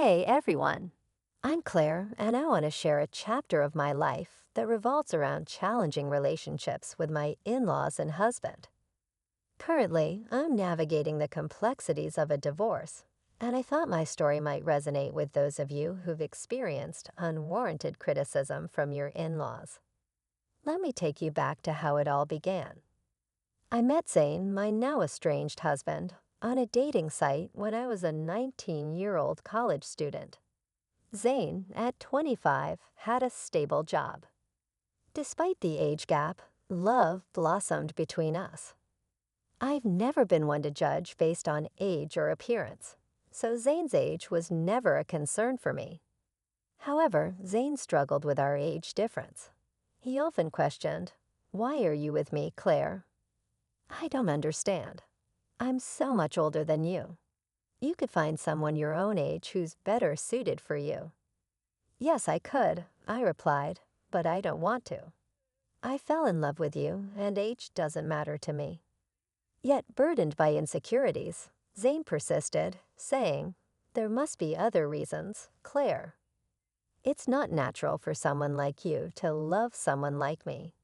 Hey everyone, I'm Claire, and I want to share a chapter of my life that revolves around challenging relationships with my in laws and husband. Currently, I'm navigating the complexities of a divorce, and I thought my story might resonate with those of you who've experienced unwarranted criticism from your in laws. Let me take you back to how it all began. I met Zane, my now estranged husband, on a dating site when I was a 19-year-old college student. Zane, at 25, had a stable job. Despite the age gap, love blossomed between us. I've never been one to judge based on age or appearance, so Zane's age was never a concern for me. However, Zane struggled with our age difference. He often questioned, "Why are you with me, Claire?" "I don't understand. I'm so much older than you. You could find someone your own age who's better suited for you." "Yes, I could," I replied, "but I don't want to. I fell in love with you, and age doesn't matter to me." Yet, burdened by insecurities, Zane persisted, saying, "There must be other reasons, Claire. It's not natural for someone like you to love someone like me.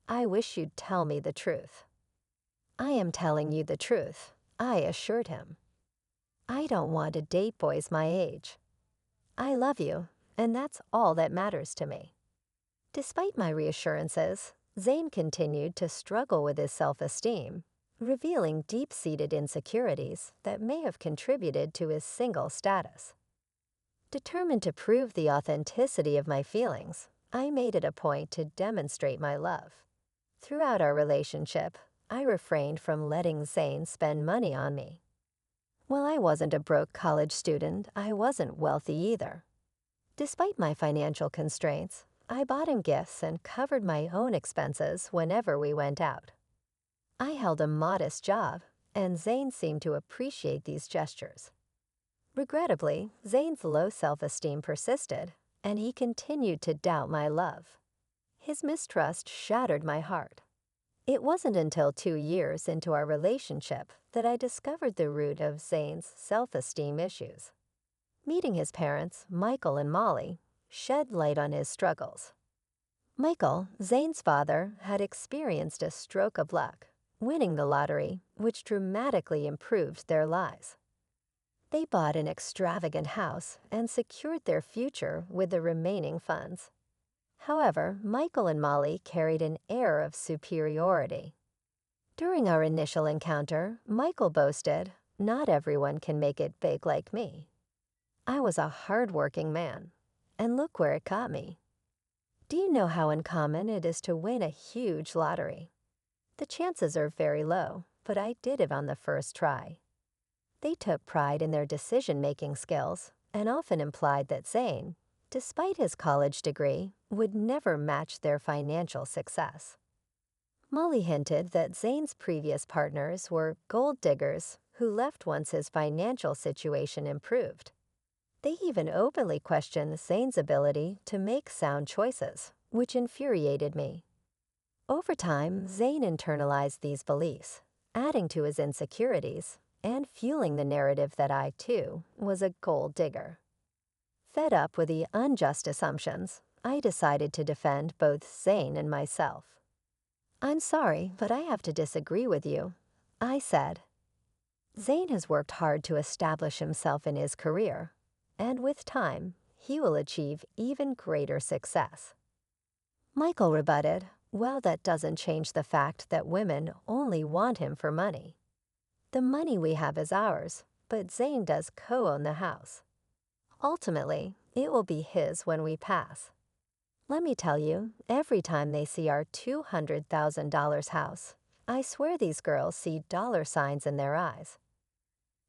I wish you'd tell me the truth." "I am telling you the truth," I assured him. "I don't want to date boys my age. I love you, and that's all that matters to me." Despite my reassurances, Zane continued to struggle with his self-esteem, revealing deep-seated insecurities that may have contributed to his single status. Determined to prove the authenticity of my feelings, I made it a point to demonstrate my love. Throughout our relationship, I refrained from letting Zane spend money on me. While I wasn't a broke college student, I wasn't wealthy either. Despite my financial constraints, I bought him gifts and covered my own expenses whenever we went out. I held a modest job, and Zane seemed to appreciate these gestures. Regrettably, Zane's low self-esteem persisted, and he continued to doubt my love. His mistrust shattered my heart. It wasn't until 2 years into our relationship that I discovered the root of Zane's self-esteem issues. Meeting his parents, Michael and Molly, shed light on his struggles. Michael, Zane's father, had experienced a stroke of luck, winning the lottery, which dramatically improved their lives. They bought an extravagant house and secured their future with the remaining funds. However, Michael and Molly carried an air of superiority. During our initial encounter, Michael boasted, "Not everyone can make it big like me." I was a hard-working man, and look where it got me. Do you know how uncommon it is to win a huge lottery? The chances are very low, but I did it on the first try. They took pride in their decision-making skills and often implied that Zane, despite his college degree, would never match their financial success. Molly hinted that Zane's previous partners were gold diggers who left once his financial situation improved. They even openly questioned Zane's ability to make sound choices, which infuriated me. Over time, Zane internalized these beliefs, adding to his insecurities and fueling the narrative that I, too, was a gold digger. Fed up with the unjust assumptions, I decided to defend both Zane and myself. "I'm sorry, but I have to disagree with you," I said. "Zane has worked hard to establish himself in his career, and with time, he will achieve even greater success." Michael rebutted, "Well, that doesn't change the fact that women only want him for money. The money we have is ours, but Zane does co-own the house. Ultimately, it will be his when we pass. Let me tell you, every time they see our $200,000 house, I swear these girls see dollar signs in their eyes."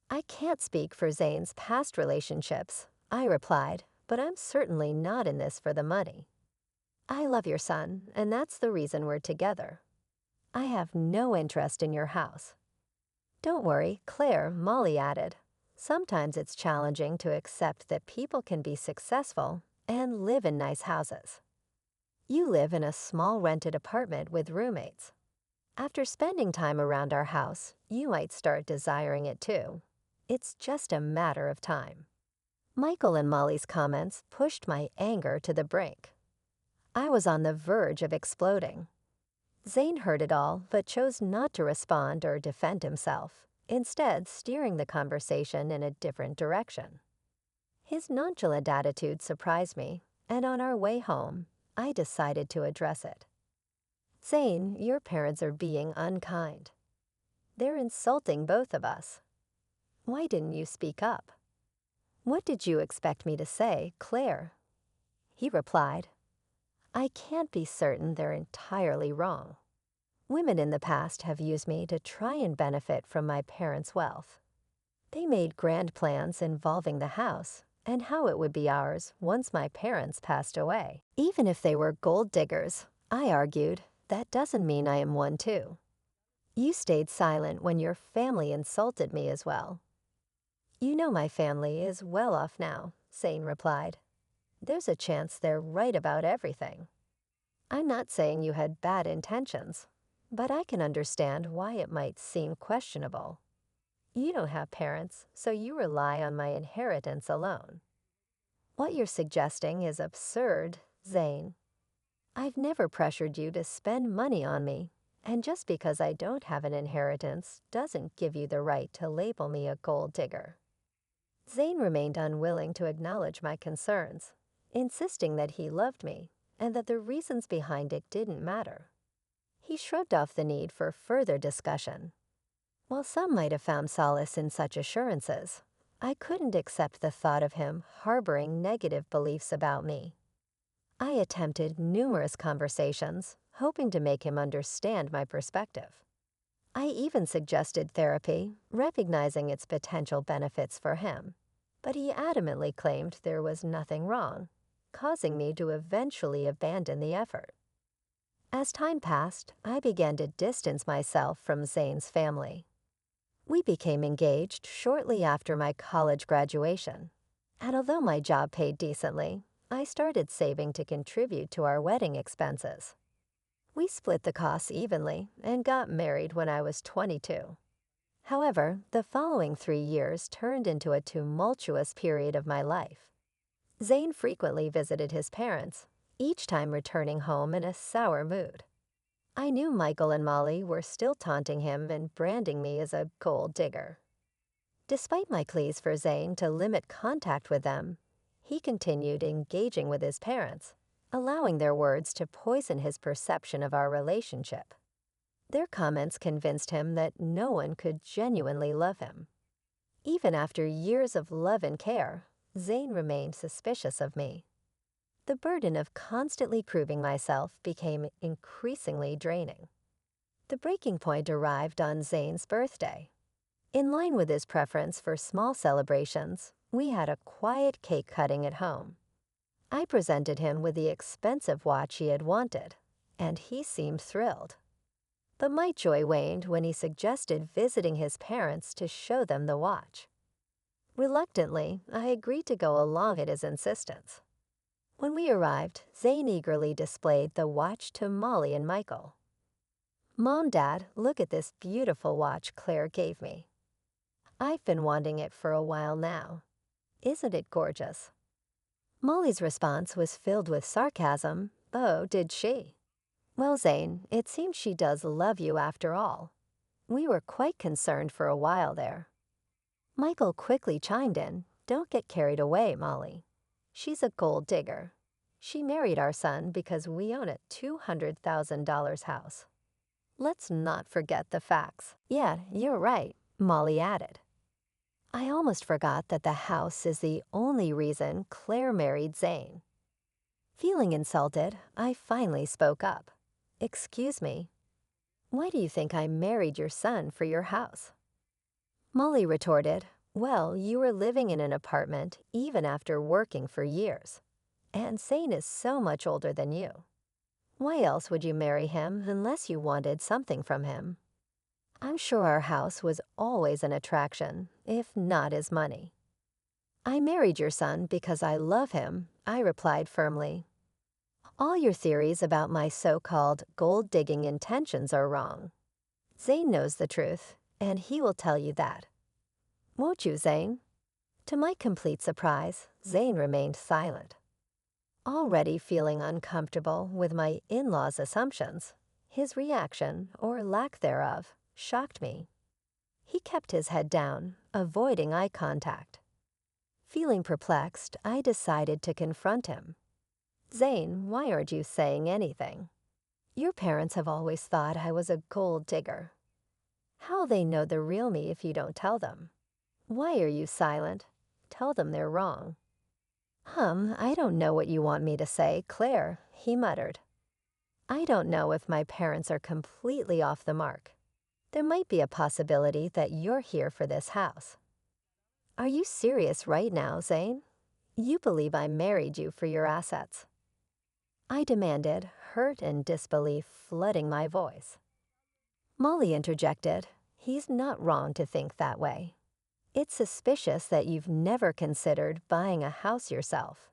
"I can't speak for Zane's past relationships," I replied, "but I'm certainly not in this for the money. I love your son, and that's the reason we're together. I have no interest in your house." "Don't worry, Claire," Molly added. "Sometimes it's challenging to accept that people can be successful and live in nice houses. You live in a small rented apartment with roommates. After spending time around our house, you might start desiring it too. It's just a matter of time." Michael and Molly's comments pushed my anger to the brink. I was on the verge of exploding. Zane heard it all but chose not to respond or defend himself, instead steering the conversation in a different direction. His nonchalant attitude surprised me, and on our way home, I decided to address it. Zane, your parents are being unkind. They're insulting both of us. Why didn't you speak up? What did you expect me to say, Claire? He replied, I can't be certain they're entirely wrong. Women in the past have used me to try and benefit from my parents' wealth. They made grand plans involving the house and how it would be ours once my parents passed away. Even if they were gold diggers, I argued, that doesn't mean I am one too. You stayed silent when your family insulted me as well. You know my family is well off now, Zane replied. There's a chance they're right about everything. I'm not saying you had bad intentions, but I can understand why it might seem questionable. You don't have parents, so you rely on my inheritance alone. What you're suggesting is absurd, Zane. I've never pressured you to spend money on me, and just because I don't have an inheritance doesn't give you the right to label me a gold digger. Zane remained unwilling to acknowledge my concerns, insisting that he loved me and that the reasons behind it didn't matter. He shrugged off the need for further discussion. While some might have found solace in such assurances, I couldn't accept the thought of him harboring negative beliefs about me. I attempted numerous conversations, hoping to make him understand my perspective. I even suggested therapy, recognizing its potential benefits for him, but he adamantly claimed there was nothing wrong, causing me to eventually abandon the effort. As time passed, I began to distance myself from Zane's family. We became engaged shortly after my college graduation, and although my job paid decently, I started saving to contribute to our wedding expenses. We split the costs evenly and got married when I was 22. However, the following 3 years turned into a tumultuous period of my life. Zane frequently visited his parents, each time returning home in a sour mood. I knew Michael and Molly were still taunting him and branding me as a gold digger. Despite my pleas for Zane to limit contact with them, he continued engaging with his parents, allowing their words to poison his perception of our relationship. Their comments convinced him that no one could genuinely love him. Even after years of love and care, Zane remained suspicious of me. The burden of constantly proving myself became increasingly draining. The breaking point arrived on Zane's birthday. In line with his preference for small celebrations, we had a quiet cake cutting at home. I presented him with the expensive watch he had wanted, and he seemed thrilled. But my joy waned when he suggested visiting his parents to show them the watch. Reluctantly, I agreed to go along at his insistence. When we arrived, Zane eagerly displayed the watch to Molly and Michael. Mom, Dad, look at this beautiful watch Claire gave me. I've been wanting it for a while now. Isn't it gorgeous? Molly's response was filled with sarcasm. Oh, did she? Well, Zane, it seems she does love you after all. We were quite concerned for a while there. Michael quickly chimed in. Don't get carried away, Molly. She's a gold digger. She married our son because we own a $200,000 house. Let's not forget the facts. Yeah, you're right, Molly added. I almost forgot that the house is the only reason Claire married Zane. Feeling insulted, I finally spoke up. Excuse me. Why do you think I married your son for your house? Molly retorted, well, you were living in an apartment even after working for years. And Zane is so much older than you. Why else would you marry him unless you wanted something from him? I'm sure our house was always an attraction, if not his money. I married your son because I love him, I replied firmly. All your theories about my so-called gold-digging intentions are wrong. Zane knows the truth, and he will tell you that. Won't you, Zane? To my complete surprise, Zane remained silent. Already feeling uncomfortable with my in-laws' assumptions, his reaction, or lack thereof, shocked me. He kept his head down, avoiding eye contact. Feeling perplexed, I decided to confront him. Zane, why aren't you saying anything? Your parents have always thought I was a gold digger. How'll they know the real me if you don't tell them? Why are you silent? Tell them they're wrong. I don't know what you want me to say, Claire, he muttered. I don't know if my parents are completely off the mark. There might be a possibility that you're here for this house. Are you serious right now, Zane? You believe I married you for your assets. I demanded, hurt and disbelief flooding my voice. Molly interjected, he's not wrong to think that way. It's suspicious that you've never considered buying a house yourself.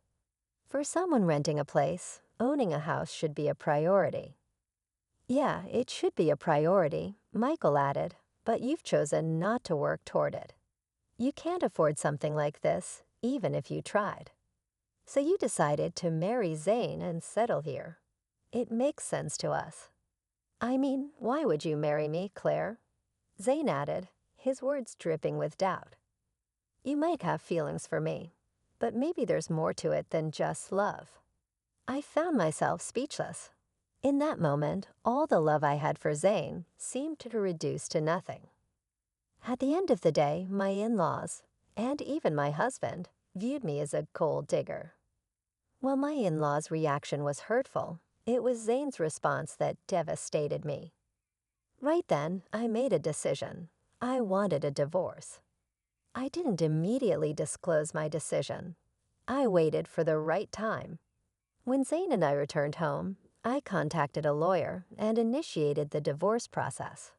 For someone renting a place, owning a house should be a priority. Yeah, it should be a priority, Michael added, but you've chosen not to work toward it. You can't afford something like this, even if you tried. So you decided to marry Zane and settle here. It makes sense to us. I mean, why would you marry me, Claire? Zane added, his words dripping with doubt. You might have feelings for me, but maybe there's more to it than just love. I found myself speechless. In that moment, all the love I had for Zane seemed to reduce to nothing. At the end of the day, my in-laws, and even my husband, viewed me as a gold digger. While my in-laws' reaction was hurtful, it was Zane's response that devastated me. Right then, I made a decision. I wanted a divorce. I didn't immediately disclose my decision. I waited for the right time. When Zane and I returned home, I contacted a lawyer and initiated the divorce process.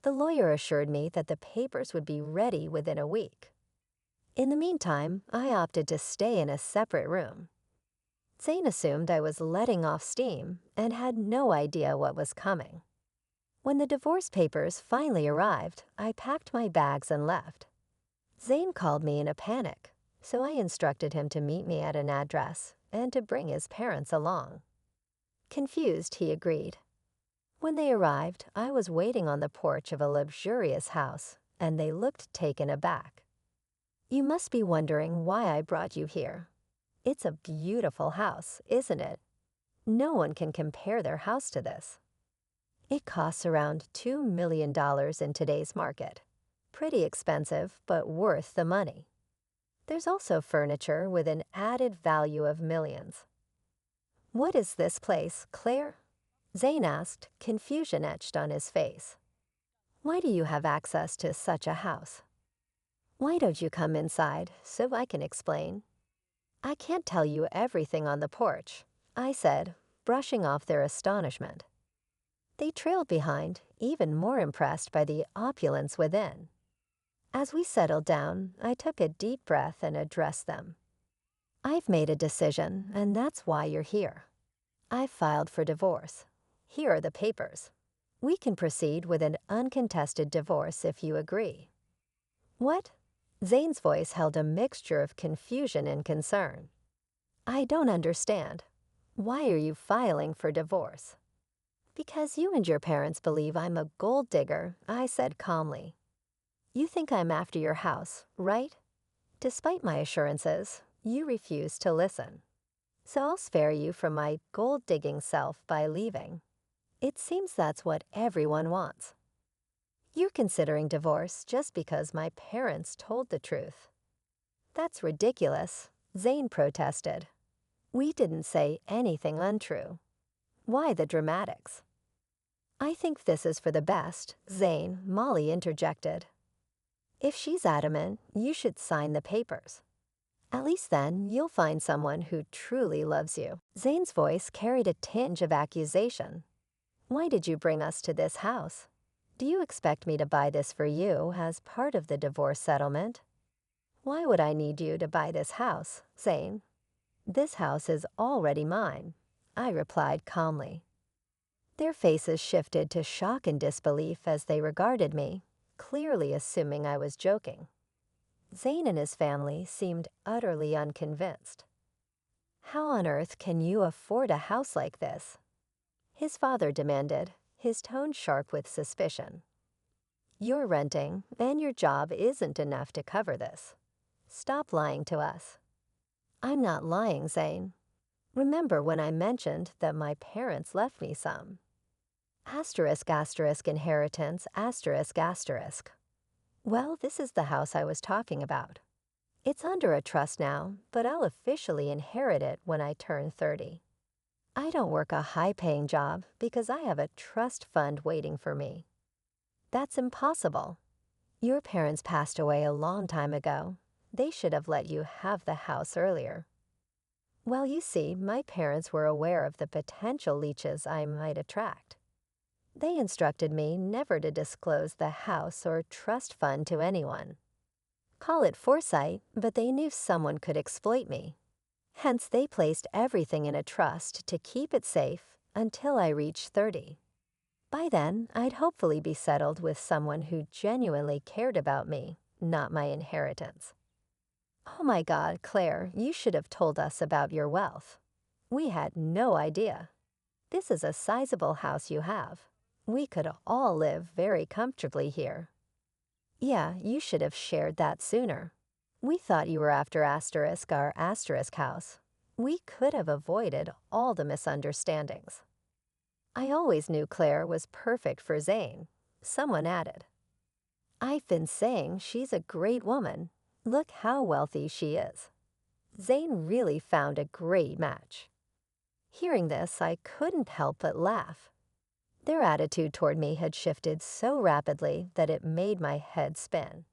The lawyer assured me that the papers would be ready within a week. In the meantime, I opted to stay in a separate room. Zane assumed I was letting off steam and had no idea what was coming. When the divorce papers finally arrived, I packed my bags and left. Zane called me in a panic, so I instructed him to meet me at an address and to bring his parents along. Confused, he agreed. When they arrived, I was waiting on the porch of a luxurious house, and they looked taken aback. You must be wondering why I brought you here. It's a beautiful house, isn't it? No one can compare their house to this. It costs around $2 million in today's market. Pretty expensive, but worth the money. There's also furniture with an added value of millions. What is this place, Claire? Zane asked, confusion etched on his face. Why do you have access to such a house? Why don't you come inside so I can explain? I can't tell you everything on the porch, I said, brushing off their astonishment. They trailed behind, even more impressed by the opulence within. As we settled down, I took a deep breath and addressed them. I've made a decision, and that's why you're here. I've filed for divorce. Here are the papers. We can proceed with an uncontested divorce if you agree. What? Zane's voice held a mixture of confusion and concern. I don't understand. Why are you filing for divorce? Because you and your parents believe I'm a gold digger, I said calmly. You think I'm after your house, right? Despite my assurances, you refuse to listen. So I'll spare you from my gold-digging self by leaving. It seems that's what everyone wants. You're considering divorce just because my parents told the truth. That's ridiculous, Zane protested. We didn't say anything untrue. Why the dramatics? I think this is for the best, Zane, Molly interjected. If she's adamant, you should sign the papers. At least then, you'll find someone who truly loves you. Zane's voice carried a tinge of accusation. Why did you bring us to this house? Do you expect me to buy this for you as part of the divorce settlement? Why would I need you to buy this house, Zane? This house is already mine, I replied calmly. Their faces shifted to shock and disbelief as they regarded me, clearly assuming I was joking. Zane and his family seemed utterly unconvinced. "How on earth can you afford a house like this?" his father demanded, his tone sharp with suspicion. "You're renting, and your job isn't enough to cover this. Stop lying to us." "I'm not lying, Zane. Remember when I mentioned that my parents left me some? Asterisk asterisk inheritance asterisk asterisk. Well, this is the house I was talking about. It's under a trust now, but I'll officially inherit it when I turn 30. I don't work a high-paying job because I have a trust fund waiting for me. That's impossible. Your parents passed away a long time ago. They should have let you have the house earlier." Well, you see, my parents were aware of the potential leeches I might attract. They instructed me never to disclose the house or trust fund to anyone. Call it foresight, but they knew someone could exploit me. Hence, they placed everything in a trust to keep it safe until I reached 30. By then, I'd hopefully be settled with someone who genuinely cared about me, not my inheritance. Oh my God, Claire, you should have told us about your wealth. We had no idea. This is a sizable house you have. We could all live very comfortably here. Yeah, you should have shared that sooner. We thought you were after asterisk our asterisk house. We could have avoided all the misunderstandings. I always knew Claire was perfect for Zane, someone added. I've been saying she's a great woman. Look how wealthy she is. Zane really found a great match. Hearing this, I couldn't help but laugh. Their attitude toward me had shifted so rapidly that it made my head spin.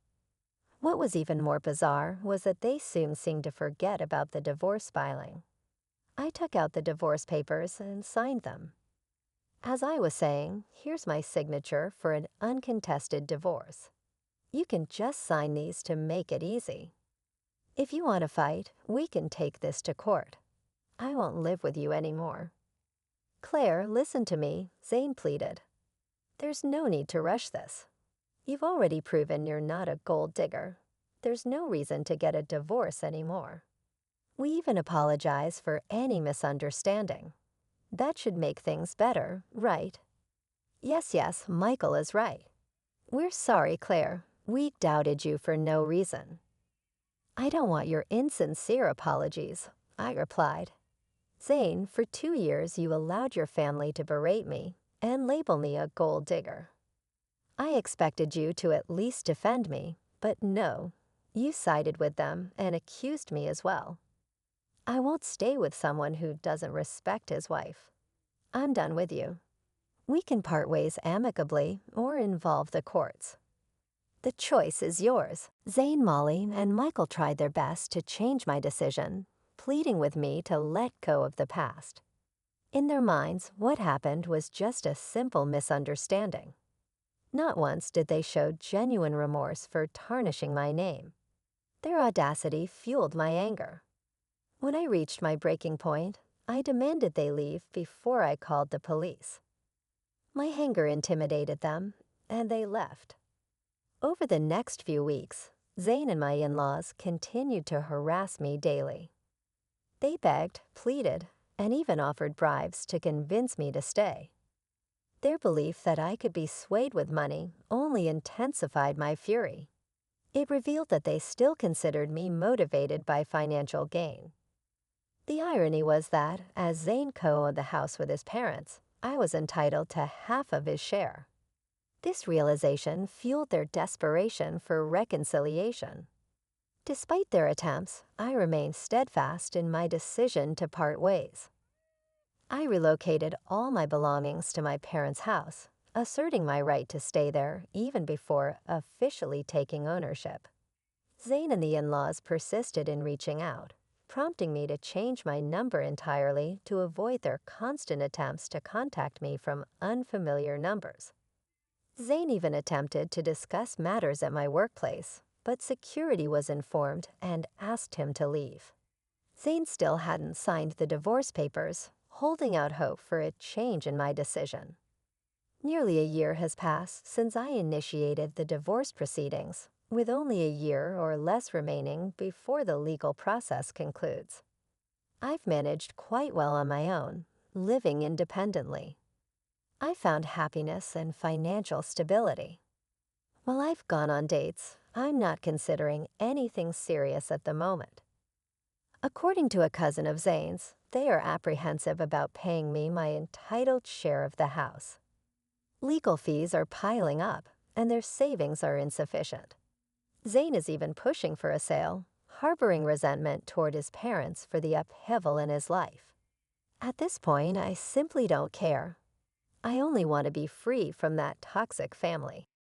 What was even more bizarre was that they soon seemed to forget about the divorce filing. I took out the divorce papers and signed them. As I was saying, here's my signature for an uncontested divorce. You can just sign these to make it easy. If you want to fight, we can take this to court. I won't live with you anymore." "Claire, listen to me," Zane pleaded. "There's no need to rush this. You've already proven you're not a gold digger. There's no reason to get a divorce anymore. We even apologize for any misunderstanding. That should make things better, right?" Yes, Michael is right. "We're sorry, Claire. We doubted you for no reason." "I don't want your insincere apologies," I replied. "Zane, for 2 years you allowed your family to berate me and label me a gold digger. I expected you to at least defend me, but no, you sided with them and accused me as well. I won't stay with someone who doesn't respect his wife. I'm done with you. We can part ways amicably or involve the courts. The choice is yours." Zane, Molly, and Michael tried their best to change my decision, pleading with me to let go of the past. In their minds, what happened was just a simple misunderstanding. Not once did they show genuine remorse for tarnishing my name. Their audacity fueled my anger. When I reached my breaking point, I demanded they leave before I called the police. My anger intimidated them, and they left. Over the next few weeks, Zane and my in-laws continued to harass me daily. They begged, pleaded, and even offered bribes to convince me to stay. Their belief that I could be swayed with money only intensified my fury. It revealed that they still considered me motivated by financial gain. The irony was that, as Zane co-owned the house with his parents, I was entitled to half of his share. This realization fueled their desperation for reconciliation. Despite their attempts, I remained steadfast in my decision to part ways. I relocated all my belongings to my parents' house, asserting my right to stay there even before officially taking ownership. Zane and the in-laws persisted in reaching out, prompting me to change my number entirely to avoid their constant attempts to contact me from unfamiliar numbers. Zane even attempted to discuss matters at my workplace, but security was informed and asked him to leave. Zane still hadn't signed the divorce papers, holding out hope for a change in my decision. Nearly a year has passed since I initiated the divorce proceedings, with only a year or less remaining before the legal process concludes. I've managed quite well on my own, living independently. I found happiness and financial stability. While I've gone on dates, I'm not considering anything serious at the moment. According to a cousin of Zane's, they are apprehensive about paying me my entitled share of the house. Legal fees are piling up, and their savings are insufficient. Zane is even pushing for a sale, harboring resentment toward his parents for the upheaval in his life. At this point, I simply don't care. I only want to be free from that toxic family.